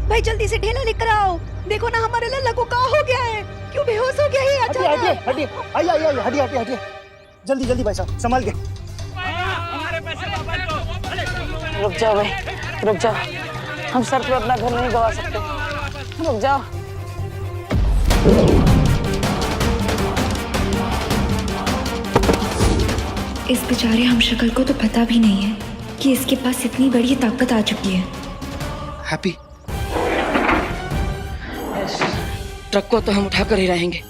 भाई जल्दी से ढेला लेकर आओ। देखो ना हमारे लल्ला को क्या हो गया है, क्यों बेहोश हो गया है अचानक। हटिए, आइए, हटिए। जल्दी भाई साहब, संभाल के। रुक जाओ भाई, रुक जाओ। हम सर पे अपना घर नहीं गवा सकते, रुक जाओ। इस बेचारे हमशक्ल को तो पता भी नहीं है कि इसके पास इतनी बड़ी ताकत आ चुकी है। हैप्पी, ट्रक को तो हम उठाकर ही रहेंगे।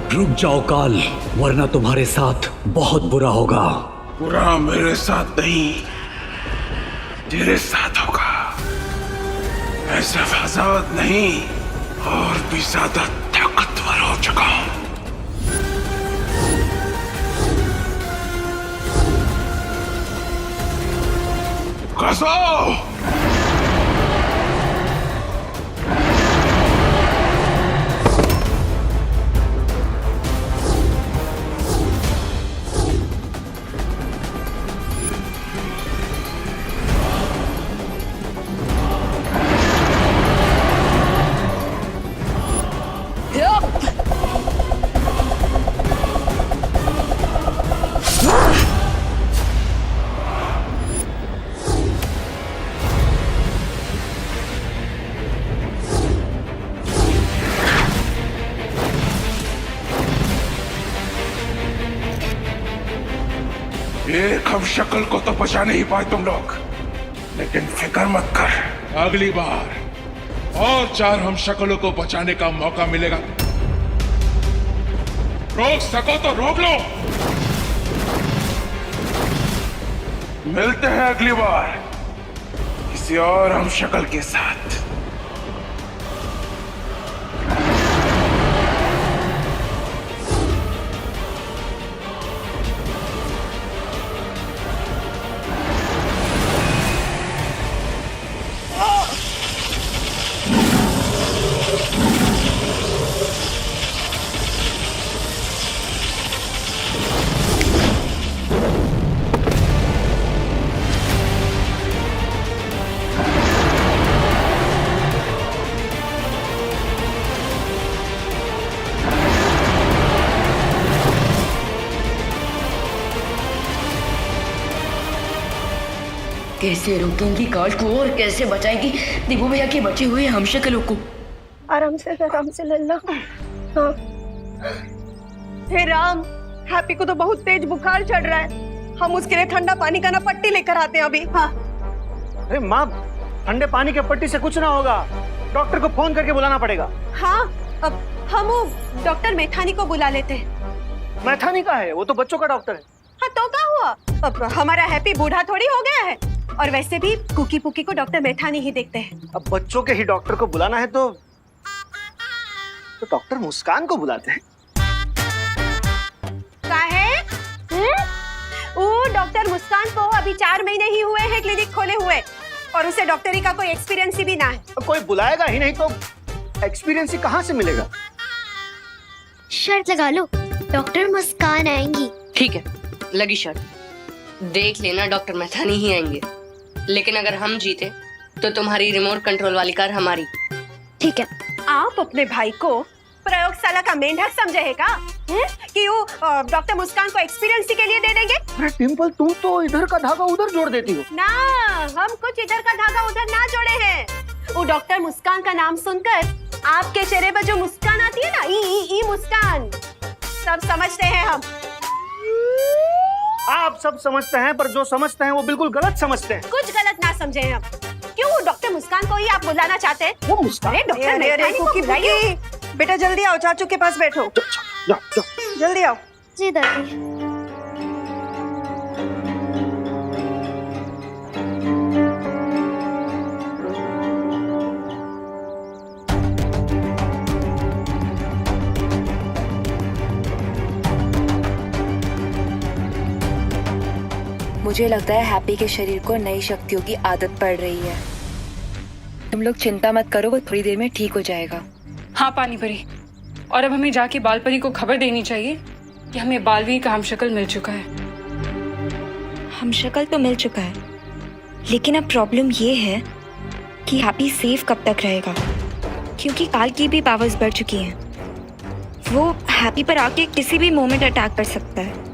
रुक जाओ काल, वरना तुम्हारे साथ बहुत बुरा होगा। बुरा मेरे साथ नहीं, तेरे साथ होगा। ऐसा आजाद नहीं, और भी ज्यादा ताकतवर हो चुका हूं। कसो! एक हम शक्ल को तो बचा नहीं पाए तुम लोग, लेकिन फिक्र मत कर, अगली बार और 4 हम शक्लों को बचाने का मौका मिलेगा। रोक सको तो रोक लो। मिलते हैं अगली बार किसी और हम शक्ल के साथ। कैसे रोकेंगी काल को और कैसे बचाएंगी दिबू भैया के बचे हुए हमशक्लों को? आराम से लल्ला। हाँ। हे राम, हैप्पी को तो बहुत तेज बुखार चढ़ रहा है। हम उसके लिए ठंडा पानी का ना पट्टी लेकर आते हैं अभी। हाँ। अरे माँ, ठंडे पानी के पट्टी से कुछ ना होगा, डॉक्टर को फोन करके बुलाना पड़ेगा। हाँ, अब हम वो डॉक्टर मैथानी को बुला लेते हैं। मैथानी का है, वो तो बच्चों का डॉक्टर है। हाँ तो क्या हुआ, अब हमारा हैप्पी बूढ़ा थोड़ी हो गया है। और वैसे भी कुकी पुकी को डॉक्टर मैथानी ही देखते हैं। अब बच्चों के ही डॉक्टर को बुलाना है तो डॉक्टर मुस्कान को बुलाते हैं। वो डॉक्टर मुस्कान को अभी 4 महीने ही हुए हैं क्लिनिक खोले हुए, और उसे डॉक्टरी का कोई एक्सपीरियंस भी ना है। तो कोई बुलाएगा ही नहीं तो एक्सपीरियंस ही कहाँ से मिलेगा? शर्त लगा लो, डॉक्टर मुस्कान आएंगी। ठीक है, लगी शर्त। देख लेना डॉक्टर मैथानी ही आएंगे, लेकिन अगर हम जीते तो तुम्हारी रिमोट कंट्रोल वाली कार हमारी। ठीक है। आप अपने भाई को प्रयोगशाला का मेंढक समझे है का? कि वो डॉक्टर मुस्कान को एक्सपीरियंस के लिए दे देंगे? अरे टिम्पल, तुम तो इधर का धागा उधर जोड़ देती हो ना। हम कुछ इधर का धागा उधर ना जोड़े हैं। वो डॉक्टर मुस्कान का नाम सुनकर आपके चेहरे पर जो मुस्कान आती है ना, ई मुस्कान, सब समझते हैं हम। आप सब समझते हैं, पर जो समझते हैं वो बिल्कुल गलत समझते हैं। कुछ गलत ना समझे हम। क्यों डॉक्टर मुस्कान को ही आप बुलाना चाहते हैं? वो मुस्कान? अरे डॉक्टर मैथानी को बुलाइए। बेटा जल्दी आओ, चाचू के पास बैठो। जाओ। जल्दी आओ। जी दादी। मुझे लगता है हैप्पी के शरीर को नई शक्तियों की आदत पड़ रही है। तुम लोग चिंता मत करो, वो थोड़ी देर में ठीक हो जाएगा। हाँ पानी परी, और अब हमें जाके बाल परी को खबर देनी चाहिए कि हमें बालवीर का हमशक्ल मिल चुका है। हमशक्ल तो मिल चुका है, लेकिन अब प्रॉब्लम ये है कि हैप्पी सेफ कब तक रहेगा, क्योंकि काल की भी पावर्स बढ़ चुकी हैं। वो हैप्पी पर आके किसी भी मोमेंट अटैक कर सकता है।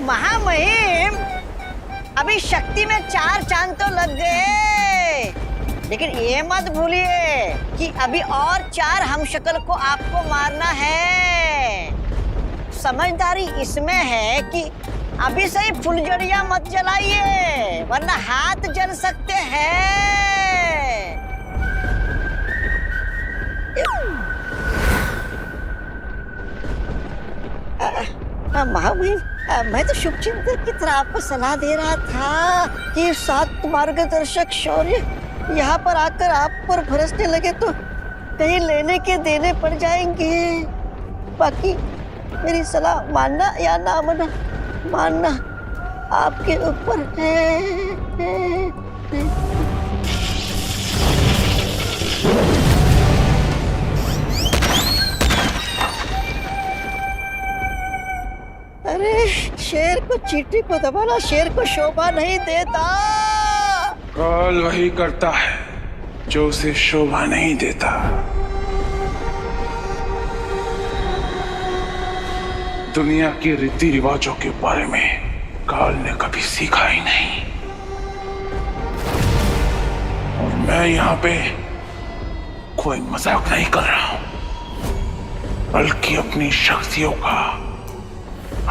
महामहिम, अभी शक्ति में 4 चांद तो लग गए, लेकिन ये मत भूलिए कि अभी और 4 हमशक्ल को आपको मारना है। समझदारी इसमें है कि अभी से ही फुलझड़ियां मत जलाइए, वरना हाथ जल सकते हैं। महामहिम, मैं तो शुभचिंतक की तरह आपको सलाह दे रहा था कि 7 मार्गदर्शक शौर्य यहाँ पर आकर आप पर बरसने लगे तो कहीं लेने के देने पड़ जाएंगे। बाकी मेरी सलाह मानना या ना मानना आपके ऊपर है। अरे शेर को चींटी को दबाना शेर को शोभा नहीं देता। काल वही करता है जो उसे शोभा नहीं देता। दुनिया के रीति रिवाजों के बारे में काल ने कभी सीखा ही नहीं, और मैं यहाँ पे कोई मजाक नहीं कर रहा हूं, बल्कि अपनी शक्तियों का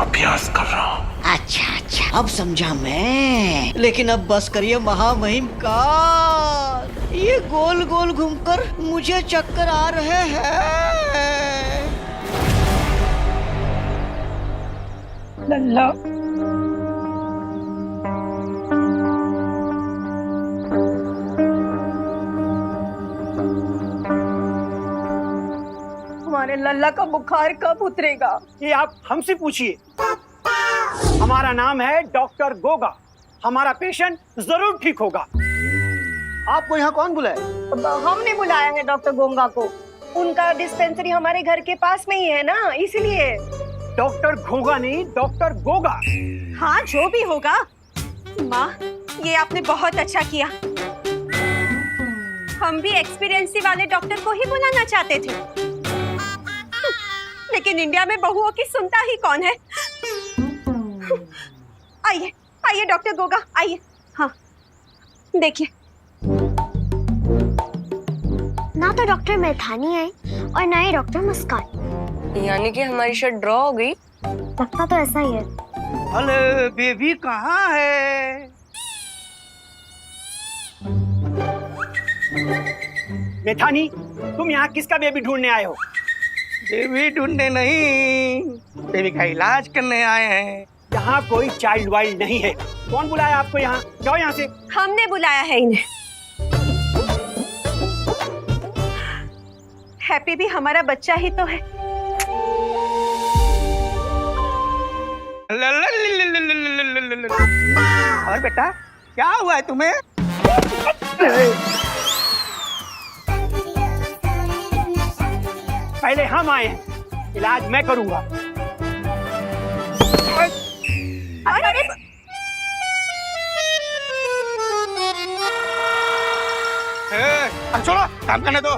अभ्यास कर रहा हूं। अच्छा, अब समझा मैं। लेकिन अब बस करिए महामहिम का, ये गोल गोल घूमकर मुझे चक्कर आ रहे हैं। लल्ला, हमारे लल्ला का बुखार कब उतरेगा? ये आप हमसे पूछिए। हमारा नाम है डॉक्टर गोगा, हमारा पेशेंट जरूर ठीक होगा। आपको यहाँ कौन बुलाया? हमने बुलाया है डॉक्टर गोंगा को। उनका डिस्पेंसरी हमारे घर के पास में ही है ना, इसलिए। डॉक्टर घोगा नहीं, डॉक्टर गोगा। हाँ, जो भी होगा। माँ, ये आपने बहुत अच्छा किया। हम भी एक्सपीरियंसी वाले डॉक्टर को ही बुलाना चाहते थे, लेकिन इंडिया में बहुओं की सुनता ही कौन है। आइए आइए डॉक्टर गोगा, आइए। हाँ, देखिए। ना तो डॉक्टर मैथानी आए और ना ही डॉक्टर मुस्कान। यानी कि हमारी शर्ट ड्रॉ हो गई। लगता तो ऐसा ही है। अरे बेबी कहाँ है? मेथानी, तुम यहाँ किसका बेबी ढूंढने आए हो? बेबी ढूंढने नहीं, बेबी का इलाज करने आए हैं। यहाँ कोई चाइल्ड वाइल्ड नहीं है। कौन बुलाया आपको यहाँ? जाओ यहाँ से। हमने बुलाया है इन्हें। हैप्पी भी हमारा बच्चा ही तो है। और बेटा, क्या हुआ है तुम्हें? पहले हम आए हैं, इलाज मैं करूंगा। छोड़ो, काम करने दो।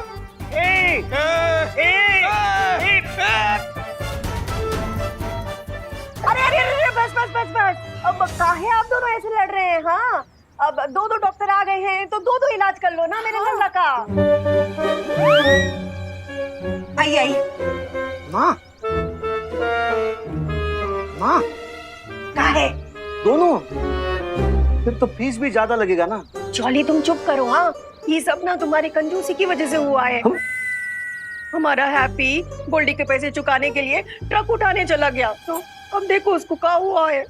अरे अरे अरे बस बस बस बस, अब काहे आप दोनों ऐसे लड़ रहे हैं? हाँ, अब दो दो डॉक्टर आ गए हैं तो दो दो इलाज कर लो ना मेरे लल्ला का। आई आई माँ, माँ, काहे? दोनों? फिर तो फीस भी ज्यादा लगेगा ना। जॉली तुम चुप करो। हाँ, ये सब ना तुम्हारी कंजूसी की वजह से हुआ है। हमारा हैप्पी गोल्डी के पैसे चुकाने के लिए ट्रक उठाने चला गया, तो अब देखो उसको क्या हुआ है।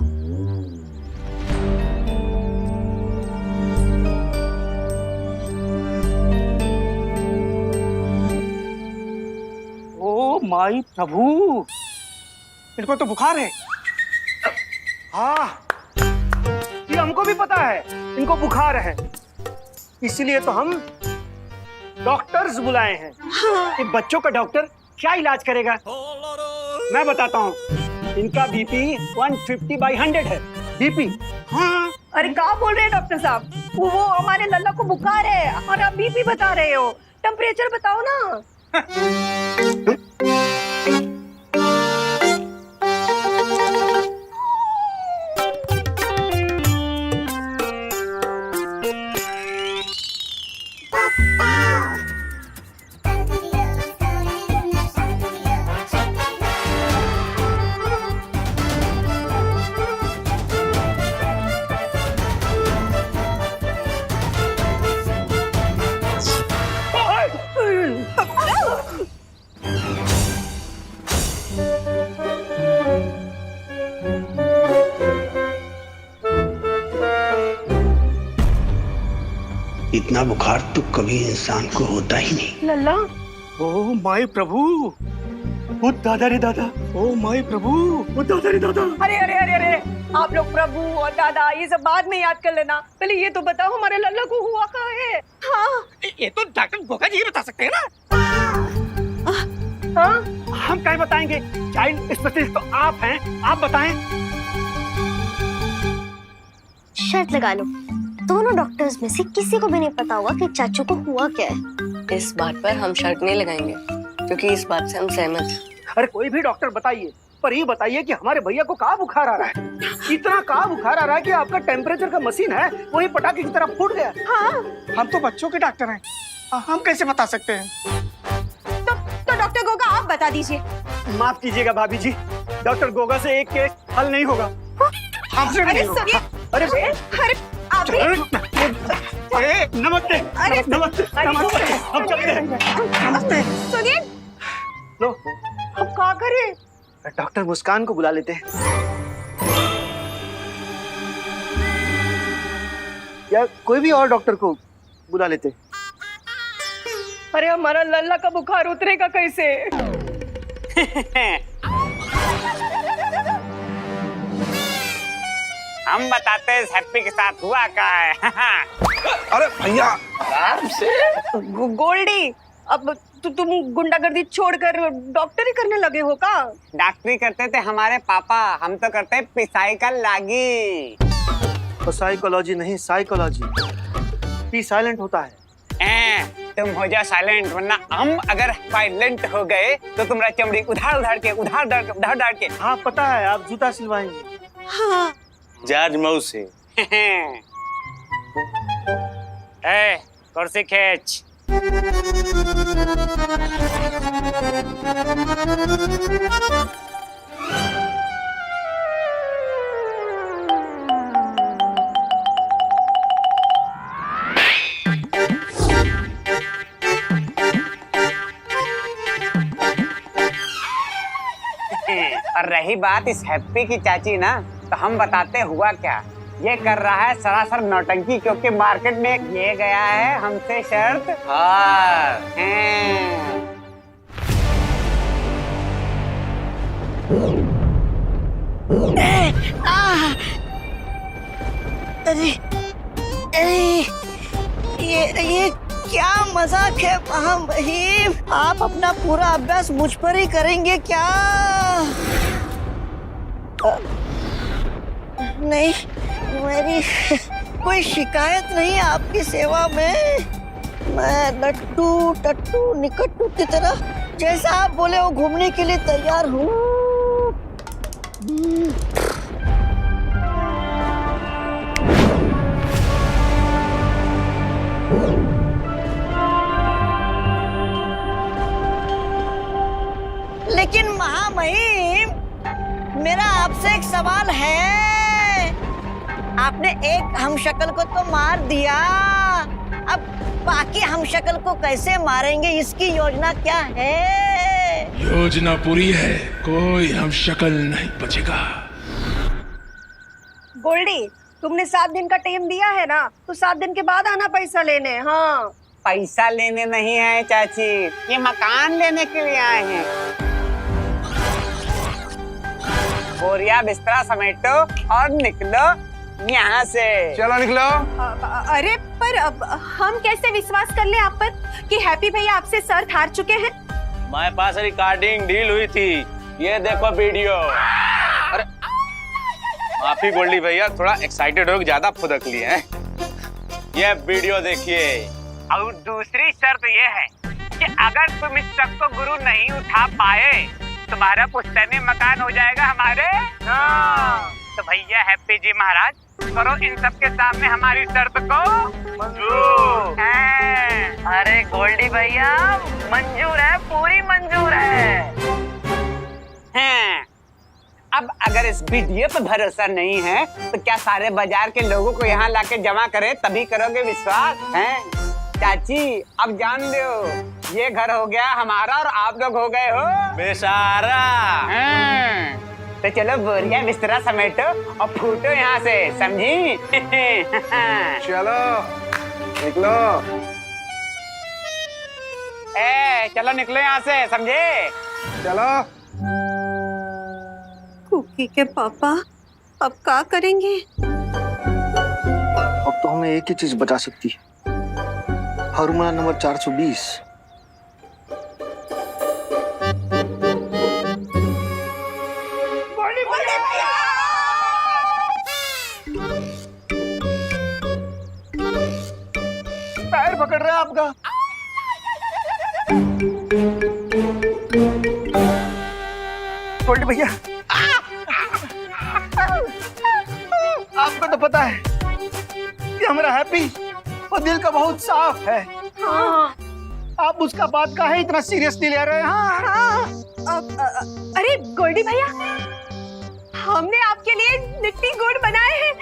ओ माई प्रभु, इनको तो बुखार है। हाँ, ये हमको भी पता है इनको बुखार है, इसीलिए तो हम डॉक्टर्स बुलाए हैं। हाँ। एक बच्चों का डॉक्टर क्या इलाज करेगा? मैं बताता हूँ, इनका बीपी 150/100 है। बीपी? हाँ। अरे क्या बोल रहे हैं डॉक्टर साहब? वो हमारे लल्ला को बुखार है और आप बीपी बता रहे हो। टेम्परेचर बताओ ना। इतना बुखार तो कभी इंसान को होता ही नहीं। लल्ला, ओ माई प्रभु, ओ दादा रे दादा, ओ माई प्रभु, ओ दादा रे दादा। अरे अरे अरे अरे, आप लोग प्रभु और दादा ये सब बाद में याद कर लेना, पहले ये तो बताओ हमारे लल्ला को हुआ क्या है? हाँ, ये तो डॉक्टर गोगा जी बता सकते हैं ना। हाँ? हम क्या बताएंगे? चाइल्ड स्पेशलिस्ट तो आप हैं, आप बताएं। शर्त लगा लो, दोनों डॉक्टर्स में से किसी को भी नहीं पता होगा कि चाचू को हुआ क्या है। इस बात पर हम शर्त नहीं लगाएंगे, क्योंकि इस बात से हम सहमत हैं। अरे कोई भी डॉक्टर बताइए, पर ये बताइए कि हमारे भैया को कहाँ बुखार आ रहा है? इतना कहाँ बुखार आ रहा है कि आपका टेम्परेचर का मशीन है वही पटाखे की तरह फूट गया। हाँ? हम तो बच्चों के डॉक्टर हैं, हम कैसे बता सकते हैं? तो डॉक्टर गोगा आप बता दीजिए। माफ कीजिएगा भाभी जी, डॉक्टर गोगा से एक केस हल नहीं होगा। हमसे भी अरे नहीं होगा। सुनिए, अरे अरे आप भी नमस्ते। अरे नमस्ते, नमस्ते, हम चलते हैं। नमस्ते। सुनिए, लो, अब क्या करें? डॉक्टर मुस्कान को बुला लेते हैं, या कोई भी और डॉक्टर को बुला लेते हैं। अरे हमारा लल्ला का बुखार उतरेगा कैसे? हम बताते हैं हैप्पी के साथ हुआ क्या है। अरे भैया आराम से। गोल्डी, अब तुम गुंडागर्दी छोड़कर डॉक्टरी करने लगे हो का? डॉक्टरी करते थे हमारे पापा, हम तो करते पिसाई का लागी। तो साइकोलॉजी नहीं, साइकोलॉजी। पी साइलेंट होता है। तुम हो जाओ साइलेंट, वरना हम अगर साइलेंट हो गए तो तुम्हारा चमड़ी उधार उधार के। हाँ पता है, आप जूता सिलवाएंगे। हाँ। जॉर्ज मौसी। कुर्सी खींच। और रही बात इस हैप्पी की चाची ना, तो हम बताते हुआ क्या। ये कर रहा है सरासर नौटंकी, क्योंकि मार्केट में ये गया है हमसे शर्त। हाँ। अरे अरे ये क्या मजाक है महामहिम, आप अपना पूरा अभ्यास मुझ पर ही करेंगे क्या? नहीं, मेरी कोई शिकायत नहीं आपकी सेवा में। मैं लट्टू टट्टू निकट्टू की तरह जैसा आप बोले वो घूमने के लिए तैयार हूँ। लेकिन महामहिम, मेरा आपसे एक सवाल है। आपने एक हमशक्ल को तो मार दिया, अब बाकी हमशक्ल को कैसे मारेंगे, इसकी योजना क्या है? योजना पूरी है, कोई हम शक्ल नहीं बचेगा। गोल्डी, तुमने 7 दिन का टाइम दिया है ना, तो 7 दिन के बाद आना पैसा लेने। हाँ, पैसा लेने नहीं है चाची, ये मकान लेने के लिए आए हैं। बोरिया बिस्तरा समेटो और निकलो यहाँ से। चलो निकलो। अरे पर अब हम कैसे विश्वास कर ले आप पर कि हैप्पी भैया आपसे शर्त हार चुके हैं? हमारे पास रिकॉर्डिंग डील हुई थी, ये देखो वीडियो। अरे माफी गोल्डी भैया, थोड़ा एक्साइटेड हो, ज्यादा फुदक लिए हैं। ये वीडियो देखिए। और दूसरी शर्त ये है कि अगर तुम इस शख्स को गुरु नहीं उठा पाए, तुम्हारा पुश्तैनी मकान हो जाएगा हमारे। तो भैया हैप्पी जी महाराज, करो इन सब के सामने हमारी शर्त को मंजूर। अरे गोल्डी भैया, मंजूर है, पूरी मंजूर है। अब अगर इस वीडियो पे भरोसा नहीं है तो क्या सारे बाजार के लोगों को यहाँ लाके जमा करे तभी करोगे विश्वास? हैं चाची, अब जान लो ये घर हो गया हमारा और आप लोग हो गए हो बेसारा। तो चलो बोरिया बिस्तरा समेटो और फूटो यहाँ से, समझी? चलो निकलो। चलो निकलो यहाँ से, समझे? चलो। कुकी के पापा अब क्या करेंगे? अब तो हमें एक ही चीज बचा सकती है, फार्मूला नंबर 420। पैर पकड़ रहा है आपका। गोल्डी भैया, आपको तो पता है कि हमारा हैप्पी वो दिल का बहुत साफ है। हाँ। आप उसका बात का है इतना सीरियसली ले रहे हैं? हाँ। अरे गोल्डी भैया, हमने आपके लिए लिट्टी गुड़ बनाए हैं,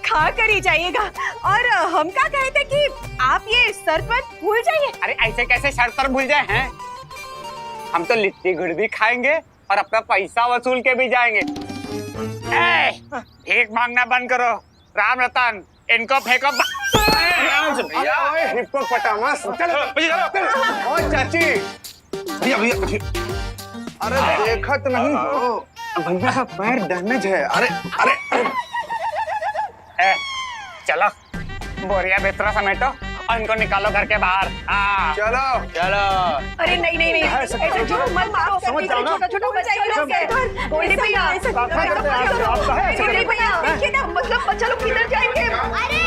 खा कर ही जाइएगा। और हम क्या कहे थे कि आप ये शरबत भूल जाइए। अरे ऐसे कैसे शर्त पर भूल जाए हैं? हम तो लिट्टी गुड़ भी खाएंगे और अपना पैसा वसूल के भी जाएंगे। भीख मांगना बंद करो, राम रतन, इनको फेंको। हिप्पोपोटामस। ओ चाची, भैया भैया, अरे देखा तो नहीं हो, भैया का पैर डैमेज है। अरे अरे चलो बोरिया बिस्तरा समेटो और इनको निकालो घर के बाहर। चलो चलो। अरे नहीं नहीं नहीं, ऐसे जो मत मारो, समझ जाओ ना। छोटा बच्चा लोग हैं। गोल्डी भैया, गोल्डी भैया देखिए ना, मतलब बच्चा लोग किधर जाएंगे? अरे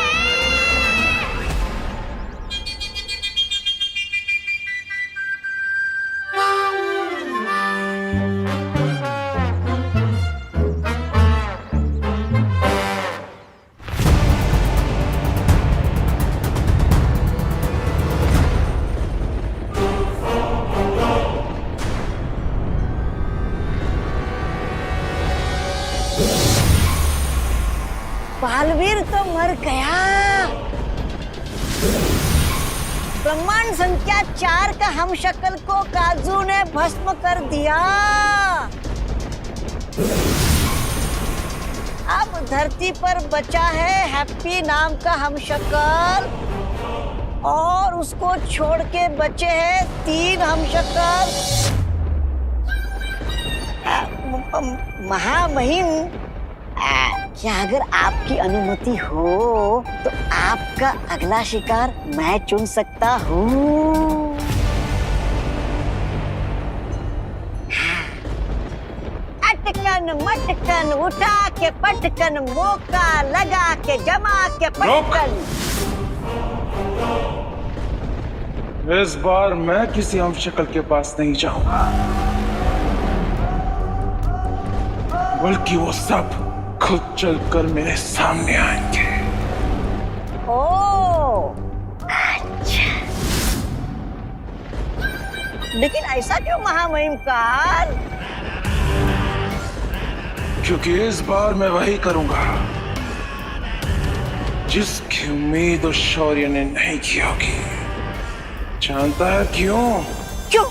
बालवीर तो मर गया। ब्रह्मांड संख्या 4 का हमशक्ल को काजू ने भस्म कर दिया। अब धरती पर बचा है हैप्पी नाम का हमशक्ल, और उसको छोड़ के बचे हैं 3 हमशक्ल। महामहिम, क्या अगर आपकी अनुमति हो तो आपका अगला शिकार मैं चुन सकता हूँ। अटकन मटकन उठा के पटकन, मौका लगा के जमा के पटकन। इस बार मैं किसी हमशक्ल के पास नहीं जाऊंगा, बल्कि वो सब खुद चलकर मेरे सामने आएंगे। ओ, अच्छा। लेकिन ऐसा क्यों महामहिम काल? क्योंकि इस बार मैं वही करूंगा जिसकी उम्मीद उस शौर्य ने नहीं की होगी। जानता है क्यों? क्यों?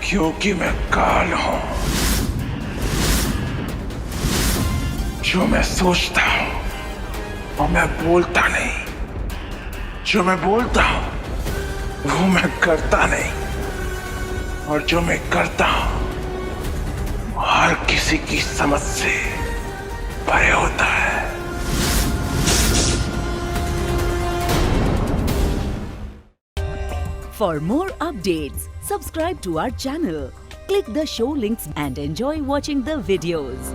क्योंकि मैं काल हूं। जो मैं सोचता हूं वो मैं बोलता नहीं, जो मैं बोलता हूं वो मैं करता नहीं, और जो मैं करता हूं वो हर किसी की समझ से परे होता है। For more updates, subscribe to our channel, click the show links and enjoy watching the videos.